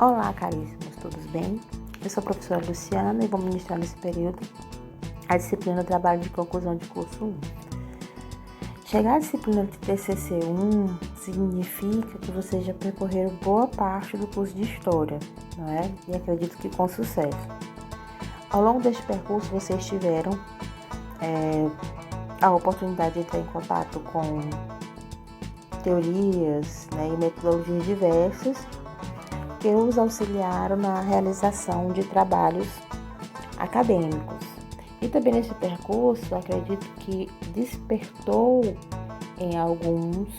Olá, caríssimos, tudo bem? Eu sou a professora Luciana e vou ministrar nesse período a disciplina Trabalho de Conclusão de Curso 1. Chegar à disciplina de TCC1 significa que vocês já percorreram boa parte do curso de História, não é? E acredito que com sucesso. Ao longo deste percurso, vocês tiveram a oportunidade de entrar em contato com teorias, e metodologias diversas que os auxiliaram na realização de trabalhos acadêmicos. E também nesse percurso, acredito que despertou em alguns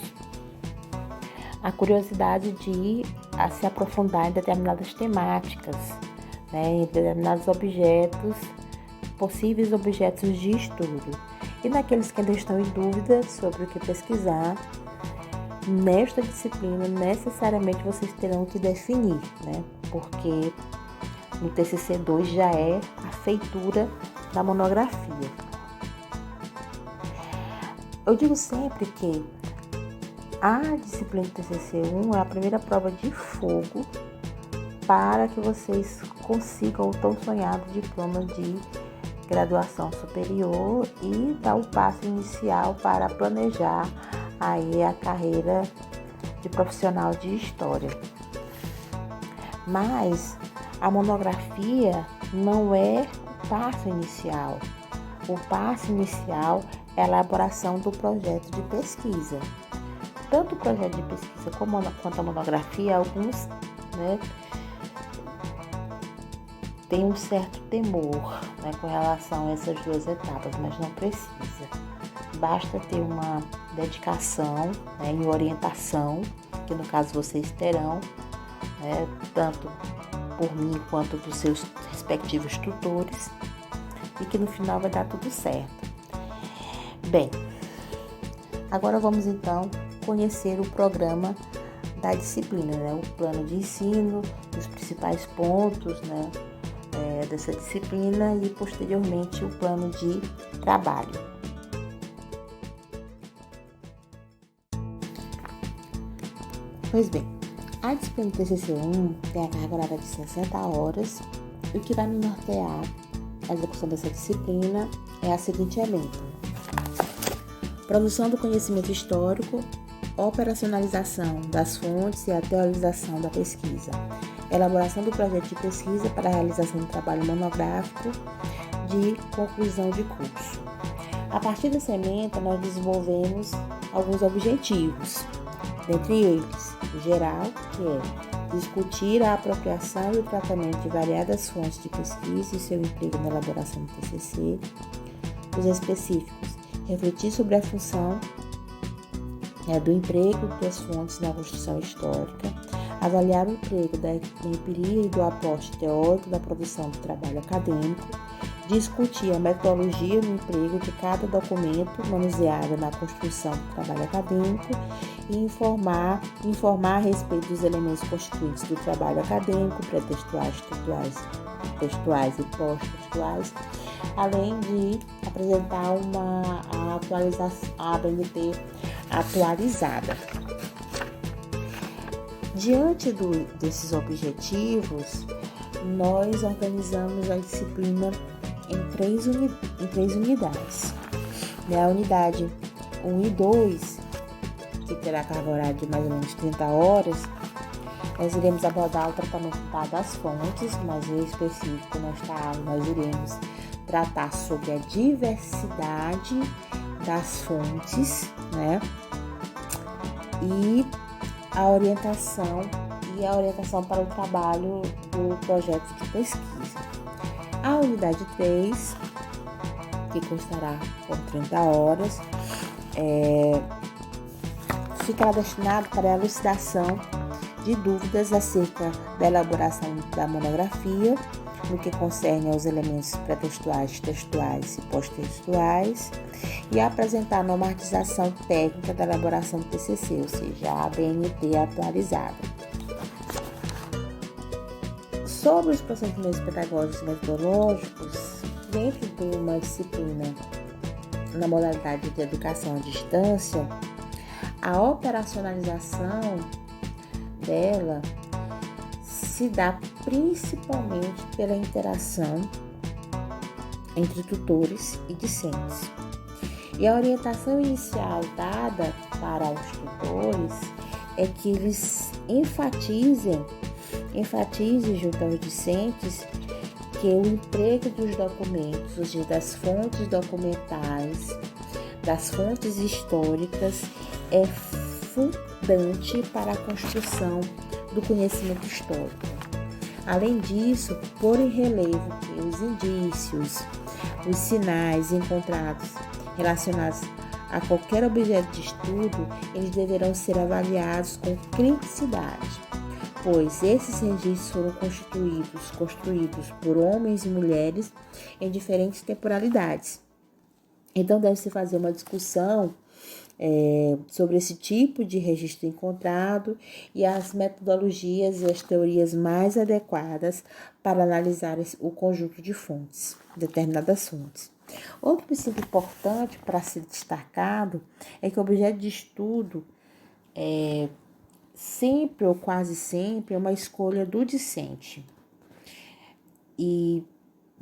a curiosidade de se aprofundar em determinadas temáticas, em determinados objetos, possíveis objetos de estudo. E naqueles que ainda estão em dúvida sobre o que pesquisar, nesta disciplina, necessariamente vocês terão que definir, porque no TCC2 já é a feitura da monografia. Eu digo sempre que a disciplina do TCC1 é a primeira prova de fogo para que vocês consigam o tão sonhado diploma de graduação superior e dar o passo inicial para planejar aí a carreira de profissional de História. Mas a monografia não é o passo inicial. O passo inicial é a elaboração do projeto de pesquisa. Tanto o projeto de pesquisa quanto a monografia, alguns têm um certo temor com relação a essas duas etapas, mas não precisa. Basta ter uma dedicação e orientação, que no caso vocês terão, tanto por mim quanto dos seus respectivos tutores, e que no final vai dar tudo certo. Bem, agora vamos então conhecer o programa da disciplina, o plano de ensino, os principais pontos dessa disciplina e posteriormente o plano de trabalho. Pois bem, a disciplina do TCC1 tem a carga horária de 60 horas e o que vai nortear a execução dessa disciplina é a seguinte ementa: produção do conhecimento histórico, operacionalização das fontes e a teorização da pesquisa, elaboração do projeto de pesquisa para a realização do trabalho monográfico de conclusão de curso. A partir dessa ementa, nós desenvolvemos alguns objetivos, dentre eles, o geral, que é discutir a apropriação e o tratamento de variadas fontes de pesquisa e seu emprego na elaboração do TCC. Os específicos, refletir sobre a função do emprego das fontes na construção histórica, avaliar o emprego da empiria e do aporte teórico da produção do trabalho acadêmico, discutir a metodologia no emprego de cada documento manuseado na construção do trabalho acadêmico e informar a respeito dos elementos constituintes do trabalho acadêmico, pretextuais, textuais e pós-textuais, além de apresentar a ABNT atualizada. Diante desses objetivos, nós organizamos a disciplina em três unidades. A unidade 1 e 2, que terá carga horária de mais ou menos 30 horas, nós iremos abordar o tratamento das fontes, mas em específico nesta aula nós iremos tratar sobre a diversidade das fontes, e a orientação para o trabalho do projeto de pesquisa. A unidade 3, que constará com 30 horas, ficará destinado para a elucidação de dúvidas acerca da elaboração da monografia, no que concerne aos elementos pretextuais, textuais e pós-textuais, e apresentar a normatização técnica da elaboração do TCC, ou seja, a ABNT atualizada. Sobre os procedimentos pedagógicos e metodológicos, dentro de uma disciplina na modalidade de educação à distância, a operacionalização dela se dá principalmente pela interação entre tutores e discentes. E a orientação inicial dada para os tutores é que eles enfatizem junto aos discentes que o emprego dos documentos, ou seja, das fontes documentais, das fontes históricas, é fundante para a construção do conhecimento histórico. Além disso, pôr em relevo que os indícios, os sinais encontrados relacionados a qualquer objeto de estudo, eles deverão ser avaliados com criticidade, pois esses registros foram construídos por homens e mulheres em diferentes temporalidades. Então, deve-se fazer uma discussão sobre esse tipo de registro encontrado e as metodologias e as teorias mais adequadas para analisar o conjunto de fontes, determinadas fontes. Outro princípio importante para ser destacado é que o objeto de estudo sempre ou quase sempre é uma escolha do discente. E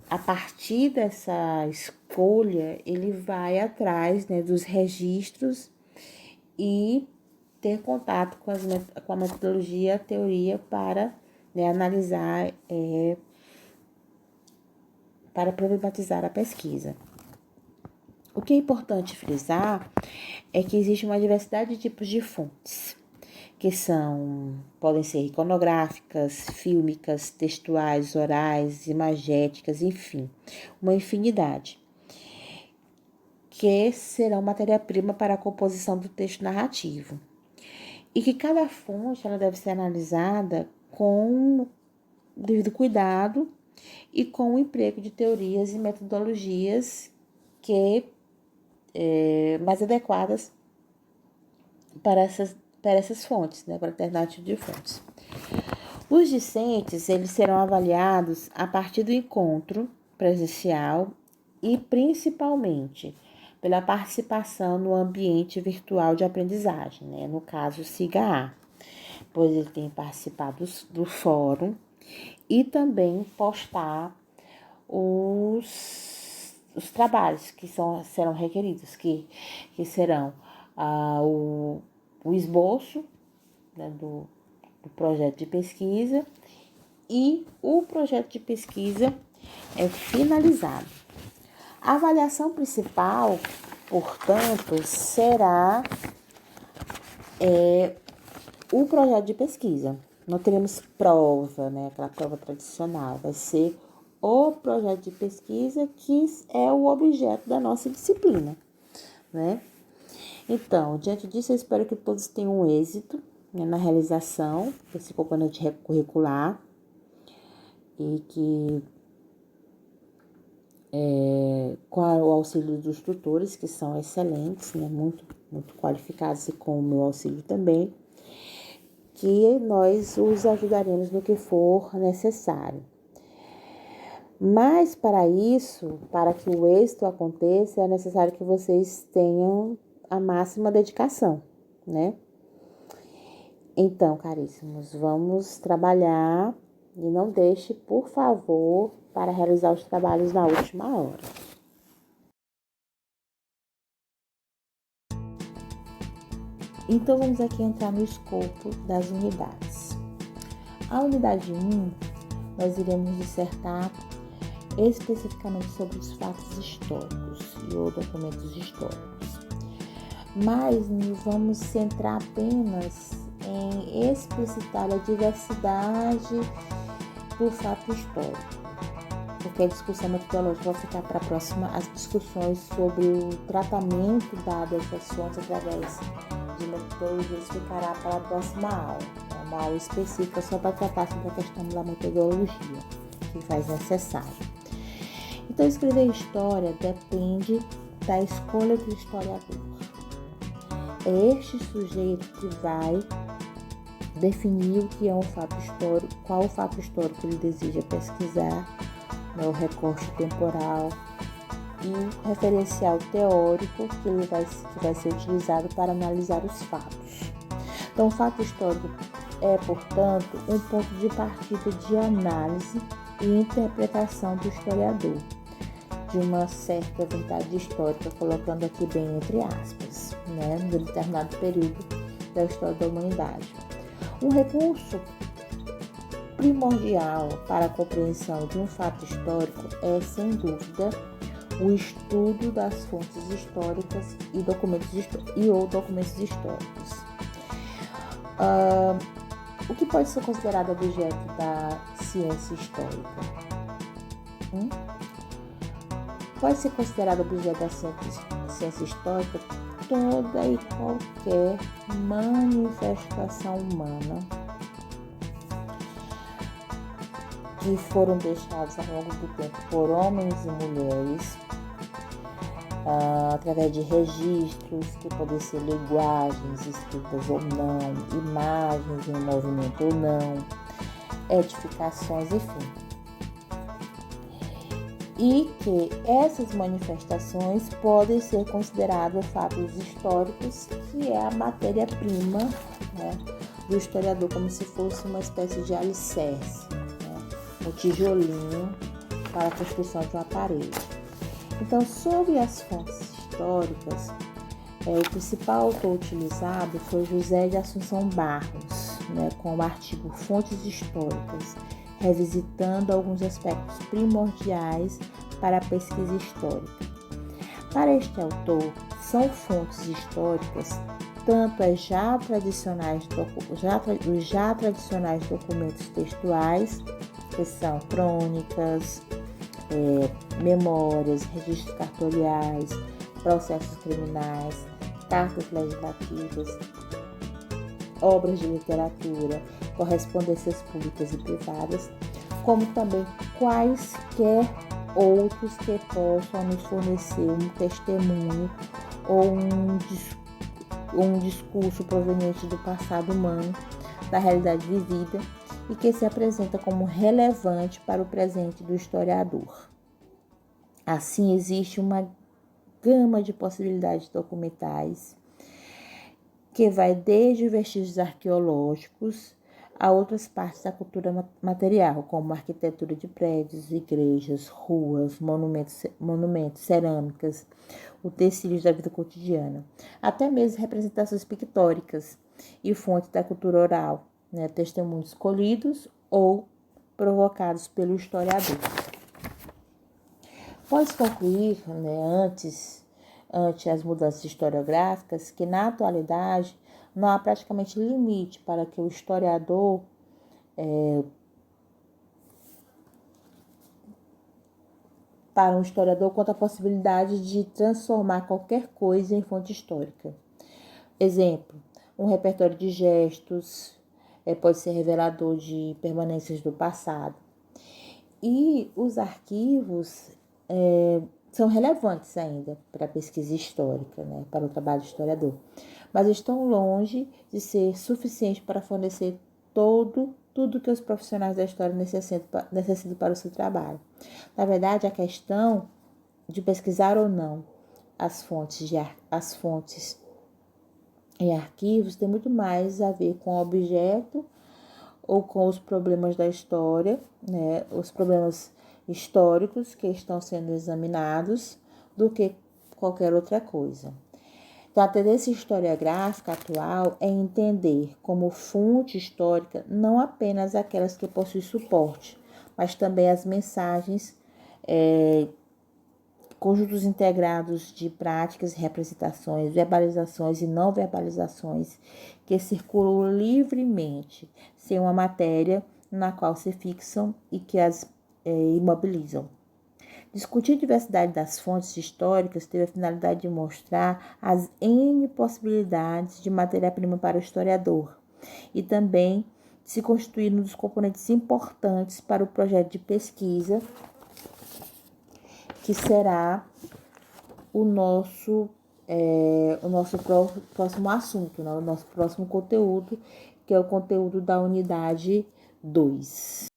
a partir dessa escolha, ele vai atrás, dos registros e ter contato com a metodologia, a teoria para analisar, para problematizar a pesquisa. O que é importante frisar é que existe uma diversidade de tipos de fontes, que podem ser iconográficas, fílmicas, textuais, orais, imagéticas, enfim, uma infinidade, que serão matéria-prima para a composição do texto narrativo. E que cada fonte ela deve ser analisada com devido cuidado e com o emprego de teorias e metodologias mais adequadas para essas fontes, para determinado tipo de fontes. Os discentes, eles serão avaliados a partir do encontro presencial e principalmente pela participação no ambiente virtual de aprendizagem, no caso SIGA-A, pois ele tem participado do fórum e também postar os trabalhos que serão requeridos, que serão o esboço do projeto de pesquisa e o projeto de pesquisa é finalizado. A avaliação principal, portanto, será o projeto de pesquisa. Não teremos prova, aquela prova tradicional, vai ser o projeto de pesquisa que é o objeto da nossa disciplina, Então, diante disso, eu espero que todos tenham êxito na realização desse componente curricular e que, com o auxílio dos tutores, que são excelentes, muito, muito qualificados, e com o meu auxílio também, que nós os ajudaremos no que for necessário. Mas, para isso, para que o êxito aconteça, é necessário que vocês tenham a máxima dedicação, Então, caríssimos, vamos trabalhar e não deixe, por favor, para realizar os trabalhos na última hora. Então, vamos aqui entrar no escopo das unidades. A unidade 1, nós iremos dissertar especificamente sobre os fatos históricos ou documentos históricos. Mas vamos centrar apenas em explicitar a diversidade do fato histórico, porque a discussão metodológica vai ficar para a próxima. As discussões sobre o tratamento dado a essas fontes através de metodologias ficará para a próxima aula, uma aula específica só para tratar sobre a questão da metodologia, que faz necessário. Então, escrever história depende da escolha do historiador. É este sujeito que vai definir o que é um fato histórico, qual o fato histórico ele deseja pesquisar, o recorte temporal e o referencial teórico que vai ser utilizado para analisar os fatos. Então, o fato histórico é, portanto, um ponto de partida de análise e interpretação do historiador de uma certa verdade histórica, colocando aqui bem entre aspas, de um determinado período da história da humanidade. Um recurso primordial para a compreensão de um fato histórico é, sem dúvida, o estudo das fontes históricas e documentos históricos. O que pode ser considerado objeto da ciência histórica? Pode ser considerado objeto da ciência histórica toda e qualquer manifestação humana que foram deixados ao longo do tempo por homens e mulheres, através de registros que podem ser linguagens escritas ou não, imagens em movimento ou não, edificações, enfim. E que essas manifestações podem ser consideradas fatos históricos, que é a matéria-prima, do historiador, como se fosse uma espécie de alicerce, um tijolinho para a construção de uma parede. Então, sobre as fontes históricas, o principal autor utilizado foi José de Assunção Barros, com o artigo Fontes Históricas, revisitando alguns aspectos primordiais para a pesquisa histórica. Para este autor, são fontes históricas tanto as já tradicionais documentos textuais, que são crônicas, memórias, registros cartoriais, processos criminais, cartas legislativas, obras de literatura, correspondências públicas e privadas, como também quaisquer outros que possam nos fornecer um testemunho ou um discurso proveniente do passado humano, da realidade vivida, e que se apresenta como relevante para o presente do historiador. Assim, existe uma gama de possibilidades documentais que vai desde vestígios arqueológicos a outras partes da cultura material, como arquitetura de prédios, igrejas, ruas, monumentos, cerâmicas, utensílios da vida cotidiana, até mesmo representações pictóricas e fontes da cultura oral, testemunhos escolhidos ou provocados pelo historiador. Pode-se concluir, ante as mudanças historiográficas, que na atualidade não há praticamente limite para que o historiador quanto à possibilidade de transformar qualquer coisa em fonte histórica. Exemplo, um repertório de gestos pode ser revelador de permanências do passado. E os arquivos são relevantes ainda para a pesquisa histórica, para o trabalho do historiador, mas estão longe de ser suficientes para fornecer tudo que os profissionais da história necessitam para o seu trabalho. Na verdade, a questão de pesquisar ou não as fontes em arquivos tem muito mais a ver com o objeto ou com os problemas da história, os problemas históricos que estão sendo examinados, do que qualquer outra coisa. Então, a tendência historiográfica atual é entender como fonte histórica não apenas aquelas que possuem suporte, mas também as mensagens, conjuntos integrados de práticas, representações, verbalizações e não verbalizações que circulam livremente, sem uma matéria na qual se fixam e que as imobilizam. Discutir a diversidade das fontes históricas teve a finalidade de mostrar as N possibilidades de matéria-prima para o historiador e também se constituir um dos componentes importantes para o projeto de pesquisa, que será o nosso próximo assunto, o nosso próximo conteúdo, que é o conteúdo da unidade 2.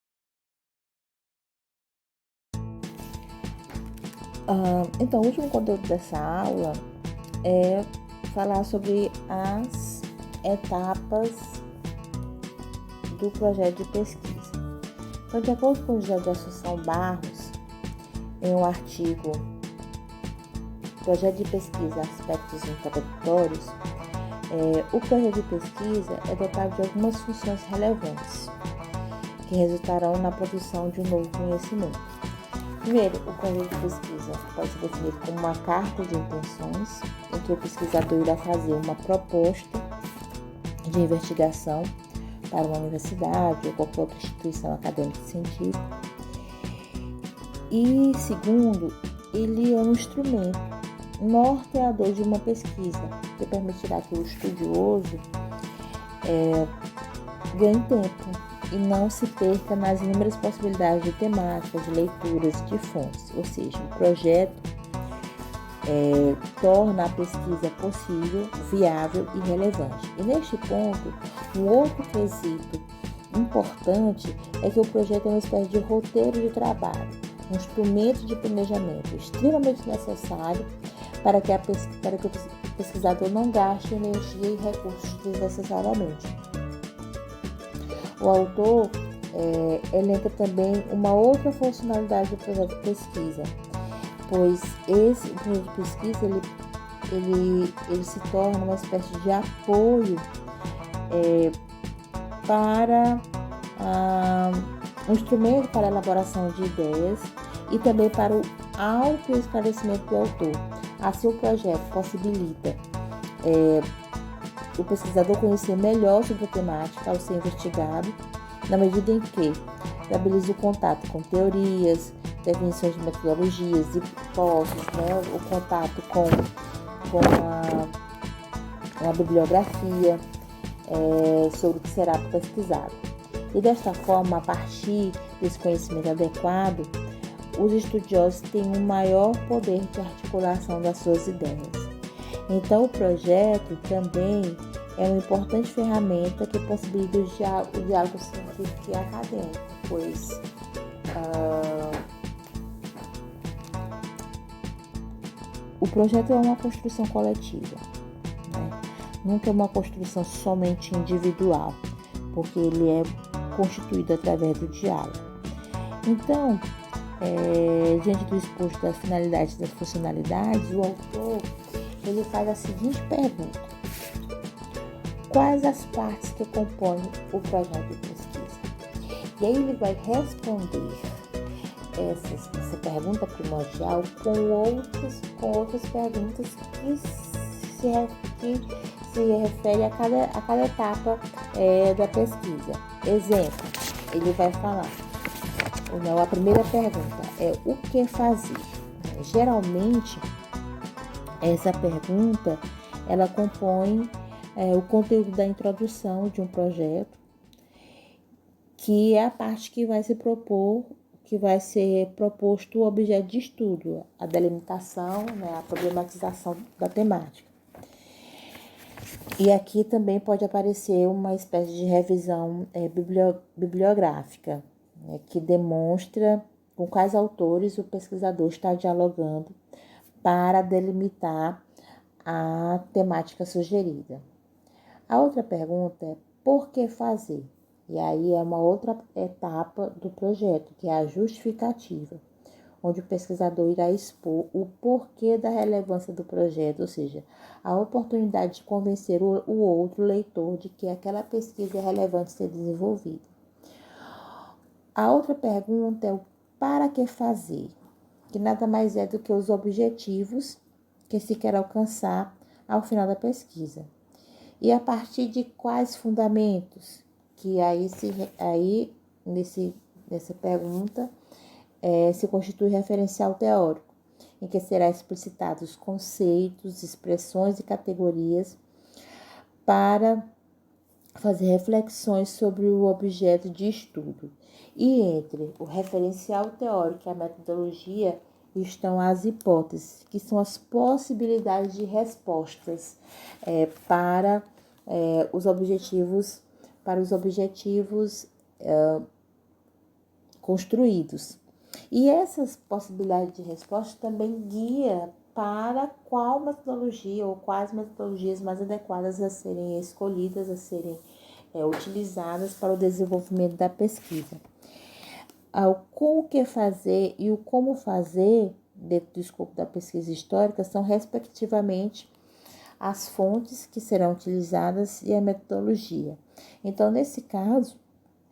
Então, o último conteúdo dessa aula é falar sobre as etapas do projeto de pesquisa. Então, de acordo com José de Assunção Barros, em um artigo Projeto de Pesquisa, Aspectos Introdutórios, o projeto de pesquisa é dotado de algumas funções relevantes que resultarão na produção de um novo conhecimento. Primeiro, o projeto de pesquisa pode ser definido como uma carta de intenções em que o pesquisador irá fazer uma proposta de investigação para uma universidade ou qualquer outra instituição acadêmica e científica. E segundo, ele é um instrumento norteador de uma pesquisa que permitirá que o estudioso ganhe tempo e não se perca nas inúmeras possibilidades de temáticas, de leituras, de fontes. Ou seja, o projeto torna a pesquisa possível, viável e relevante. E neste ponto, um outro quesito importante é que o projeto é uma espécie de roteiro de trabalho, um instrumento de planejamento extremamente necessário para que o pesquisador não gaste energia e recursos desnecessariamente. O autor elenca também uma outra funcionalidade do projeto de pesquisa, pois o projeto de pesquisa ele se torna uma espécie de apoio para um instrumento para a elaboração de ideias e também para o autoesclarecimento do autor. Assim, o projeto possibilita o pesquisador conhecer melhor sobre a temática ao ser investigado, na medida em que viabiliza o contato com teorias, definições de metodologias, hipóteses, o contato com a bibliografia sobre o que será pesquisado. E desta forma, a partir desse conhecimento adequado, os estudiosos têm um maior poder de articulação das suas ideias. Então, o projeto também é uma importante ferramenta que possibilita o diálogo científico e acadêmico, pois o projeto é uma construção coletiva, né? Nunca é uma construção somente individual, porque ele é constituído através do diálogo. Então, diante do exposto das finalidades e das funcionalidades, o autor ele faz a seguinte pergunta: quais as partes que compõem o projeto de pesquisa? E aí ele vai responder essa pergunta primordial com outras perguntas que se referem a cada etapa da pesquisa. Exemplo, ele vai falar, a primeira pergunta é o que fazer? Geralmente, essa pergunta, ela compõe o conteúdo da introdução de um projeto, que é a parte que vai ser proposto o objeto de estudo, a delimitação, a problematização da temática. E aqui também pode aparecer uma espécie de revisão bibliográfica, que demonstra com quais autores o pesquisador está dialogando para delimitar a temática sugerida. A outra pergunta é por que fazer? E aí é uma outra etapa do projeto, que é a justificativa, onde o pesquisador irá expor o porquê da relevância do projeto, ou seja, a oportunidade de convencer o outro leitor de que aquela pesquisa é relevante ser desenvolvida. A outra pergunta é o para que fazer, que nada mais é do que os objetivos que se quer alcançar ao final da pesquisa. E a partir de quais fundamentos, que nessa pergunta se constitui referencial teórico, em que será explicitados os conceitos, expressões e categorias para fazer reflexões sobre o objeto de estudo. E entre o referencial teórico e a metodologia estão as hipóteses, que são as possibilidades de respostas para os objetivos construídos. E essas possibilidades de resposta também guia para qual metodologia ou quais metodologias mais adequadas a serem escolhidas, a serem utilizadas para o desenvolvimento da pesquisa. O que fazer e o como fazer dentro do escopo da pesquisa histórica são, respectivamente, as fontes que serão utilizadas e a metodologia. Então, nesse caso,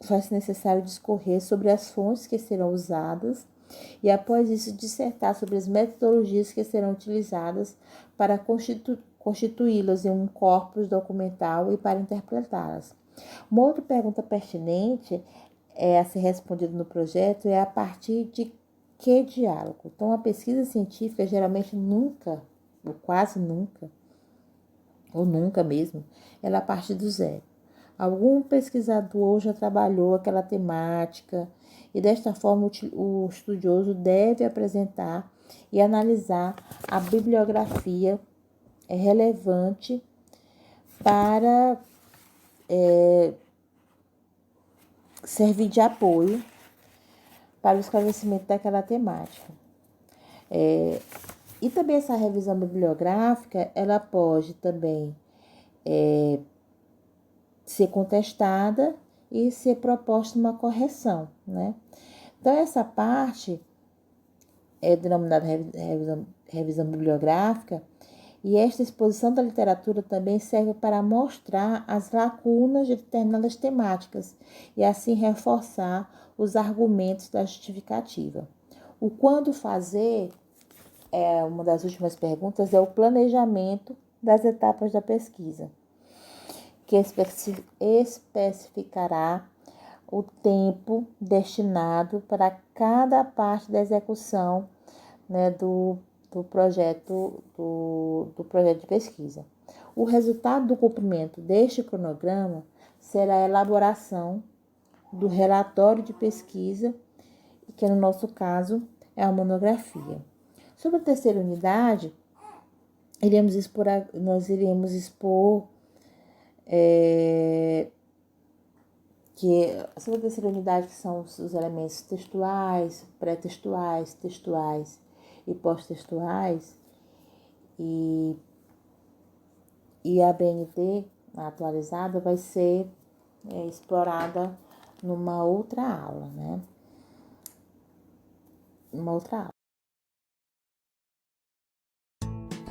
faz-se necessário discorrer sobre as fontes que serão usadas e, após isso, dissertar sobre as metodologias que serão utilizadas para constituí-las em um corpus documental e para interpretá-las. Uma outra pergunta pertinente a ser respondida no projeto é a partir de que diálogo? Então, a pesquisa científica geralmente nunca, ou quase nunca, ou nunca mesmo, ela parte do zero. Algum pesquisador já trabalhou aquela temática e, desta forma, o estudioso deve apresentar e analisar a bibliografia relevante para servir de apoio para o esclarecimento daquela temática. E também essa revisão bibliográfica, ela pode também ser contestada e ser proposta uma correção, né? Então, essa parte é denominada revisão bibliográfica, e esta exposição da literatura também serve para mostrar as lacunas de determinadas temáticas e assim reforçar os argumentos da justificativa. O quando fazer, uma das últimas perguntas, é o planejamento das etapas da pesquisa, que especificará o tempo destinado para cada parte da execução, né, do projeto de pesquisa. O resultado do cumprimento deste cronograma será a elaboração do relatório de pesquisa, que no nosso caso é a monografia. Sobre a terceira unidade, nós iremos expor sobre a terceira unidade, que são os elementos textuais, pré-textuais, textuais e pós-textuais, e a BNT atualizada vai ser explorada numa outra aula, né?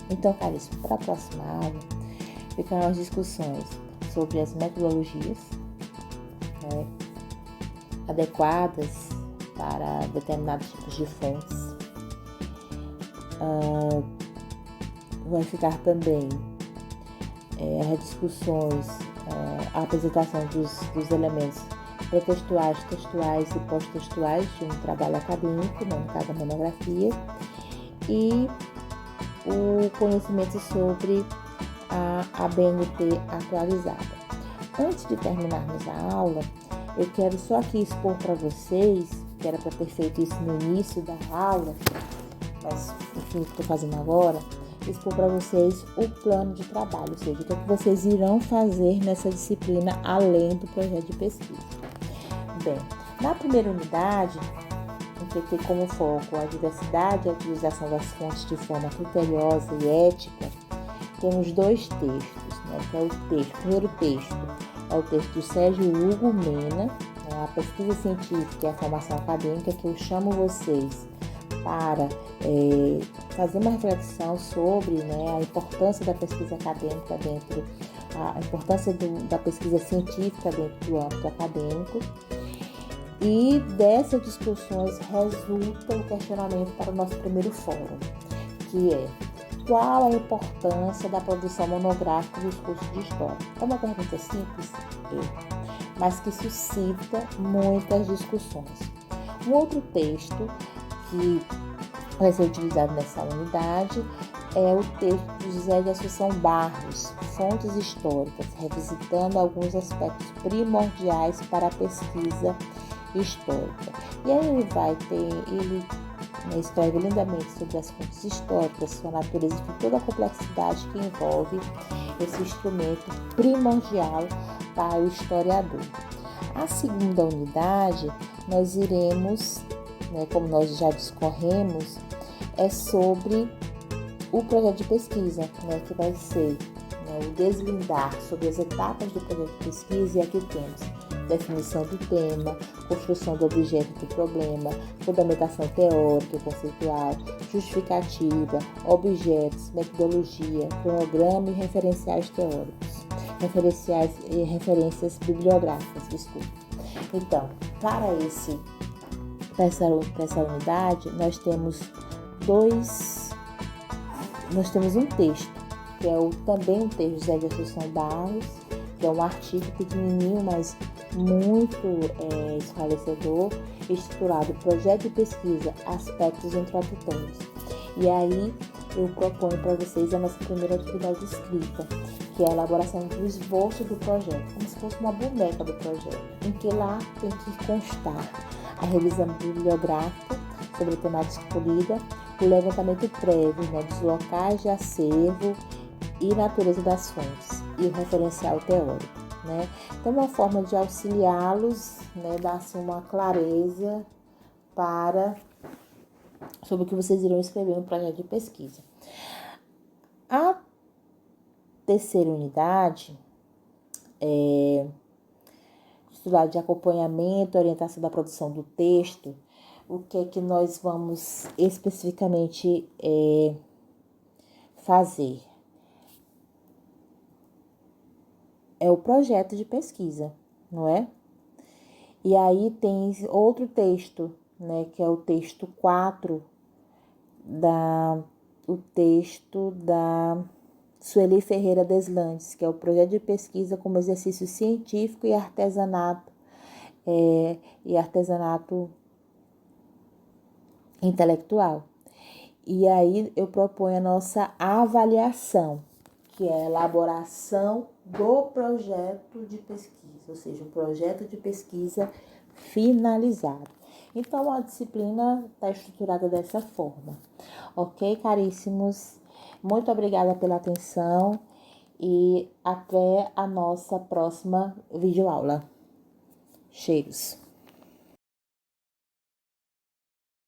Então, caríssimo, para a próxima aula, ficarão as discussões sobre as metodologias, né, adequadas para determinados tipos de fontes. Vai ficar também as discussões, a apresentação dos elementos pré-textuais, textuais e pós-textuais de um trabalho acadêmico, né, no caso a monografia, e o conhecimento sobre a BNT atualizada. Antes de terminarmos a aula, eu quero só aqui expor para vocês, que era para ter feito isso no início da aula, mas enfim, estou fazendo agora, expor para vocês o plano de trabalho, ou seja, o que vocês irão fazer nessa disciplina além do projeto de pesquisa. Bem, na primeira unidade, que tem como foco a diversidade e a utilização das fontes de forma criteriosa e ética, temos dois textos, né, que é o primeiro texto é o texto do Sérgio Hugo Mena, a pesquisa científica e a formação acadêmica, que eu chamo vocês para fazer uma reflexão sobre, né, a importância da pesquisa acadêmica a importância da pesquisa científica dentro do âmbito acadêmico. E dessas discussões resulta o questionamento para o nosso primeiro fórum, que é: qual a importância da produção monográfica dos cursos de História? É uma pergunta simples, mas que suscita muitas discussões. Um outro texto que vai ser utilizado nessa unidade é o texto de José de Assunção Barros, Fontes Históricas, revisitando alguns aspectos primordiais para a pesquisa histórica. E aí ele escreve lindamente sobre as fontes históricas, sua natureza e toda a complexidade que envolve esse instrumento primordial para o historiador. A segunda unidade, nós iremos, né, como nós já discorremos, é sobre o projeto de pesquisa, né, que vai ser, né, o deslindar sobre as etapas do projeto de pesquisa, e aqui temos definição do tema, construção do objeto do problema, fundamentação teórica e conceitual, justificativa, objetos, metodologia, cronograma e referenciais teóricos, referências bibliográficas, desculpa. Então, para essa unidade, nós temos um texto, que é também um texto de Zé de Assunção Barros, que é um artigo pequenininho, mas muito esclarecedor, intitulado Projeto de Pesquisa, Aspectos Introdutórios. E aí eu proponho para vocês a nossa primeira atividade de escrita, que é a elaboração do esboço do projeto, como se fosse uma boneca do projeto, em que lá tem que constar a revisão bibliográfica sobre a temática escolhida, o levantamento prévio, dos locais de acervo e natureza das fontes, e o referencial teórico. Então, uma forma de auxiliá-los, dar-se uma clareza sobre o que vocês irão escrever no projeto de pesquisa. A terceira unidade estudar de acompanhamento, orientação da produção do texto. O que é que nós vamos especificamente fazer? É o projeto de pesquisa, não é? E aí tem outro texto, que é o texto 4, o texto da Sueli Ferreira Deslandes, que é o projeto de pesquisa como exercício científico e artesanato, intelectual. E aí eu proponho a nossa avaliação, que é a elaboração do projeto de pesquisa, ou seja, um projeto de pesquisa finalizado. Então, a disciplina está estruturada dessa forma. Ok, caríssimos? Muito obrigada pela atenção e até a nossa próxima videoaula. Cheiros!